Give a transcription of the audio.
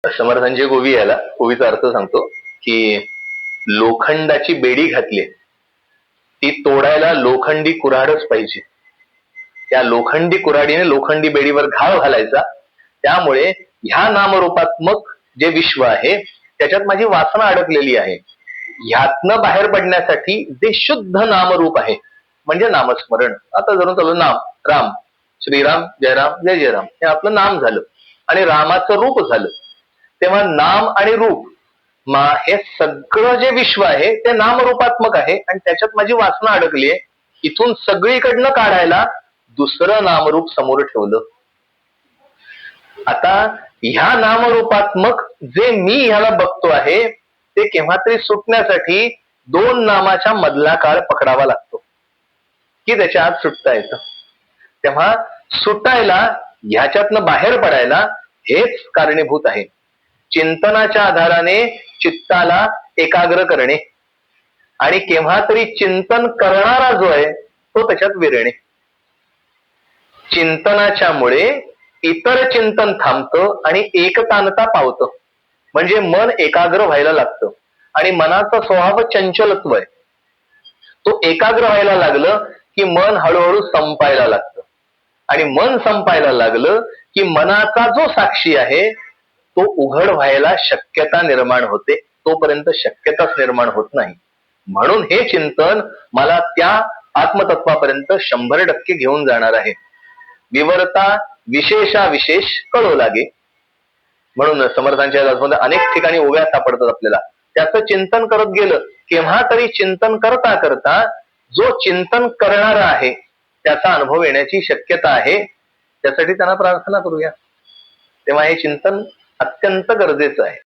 समर्थांची ओवीचा अर्थ सांगतो की लोखंडाची बेडी घातली, ती तोडायला लोखंडी कुऱ्हाडच पाहिजे. त्या लोखंडी कुऱ्हाडीने लोखंडी बेडीवर घाव घालायचा. त्यामुळे ह्या नामरूपात्मक जे विश्व आहे त्याच्यात माझी वासना अडकलेली आहे. ह्यातनं बाहेर पडण्यासाठी जे शुद्ध नामरूप आहे म्हणजे नामस्मरण. आता जरूर चालू नाम, राम, श्रीराम, जयराम, जय जयराम हे आपलं नाम झालं आणि रामाचं रूप झालं. तेव्हा नाम आणि रूप हे सगळं जे विश्व आहे ते नामरूपात्मक आहे आणि त्याच्यात माझी वासना अडकली आहे. इथून सगळीकडनं काढायला दुसरं नामरूप समोर ठेवलं. आता ह्या नामरूपात्मक जे मी ह्याला बघतो आहे ते केव्हा तरी सुटण्यासाठी दोन नामाच्या मधला काळ पकडावा लागतो की त्याच्या आत सुटता येतं. तेव्हा सुटायला, ह्याच्यातनं बाहेर पडायला हेच कारणीभूत आहे. चिंतनाच्या आधाराने चित्ताला एकाग्र करणे आणि केव्हा तरी चिंतन करणारा जो आहे तो त्याच्यात विरणे. चिंतनाच्या मुळे इतर चिंतन थांबतं आणि एकतानता पावतं. म्हणजे मन एकाग्र व्हायला लागतं आणि मनाचा स्वभाव चंचलत्व आहे. तो एकाग्र व्हायला लागलं की मन हळूहळू संपायला लागतं आणि मन संपायला लागलं की मनाचा जो साक्षी आहे तो उघड व्हायला शक्यता निर्माण होते. तोपर्यंत शक्यताच निर्माण होत नाही. म्हणून हे चिंतन मला त्या आत्मतत्वापर्यंत 100% घेऊन जाणार आहे. विवरता विशेषाविशेष कळो लागे. म्हणून समर्थांच्या ग्रंथामध्ये अनेक ठिकाणी ओव्या सापडतात आपल्याला. त्याचं चिंतन करत गेलं, केव्हा तरी चिंतन करता करता जो चिंतन करणारा आहे त्याचा अनुभव येण्याची शक्यता आहे. त्यासाठी त्यांना प्रार्थना करूया. तेव्हा हे चिंतन अत्यंत गरजेचं आहे.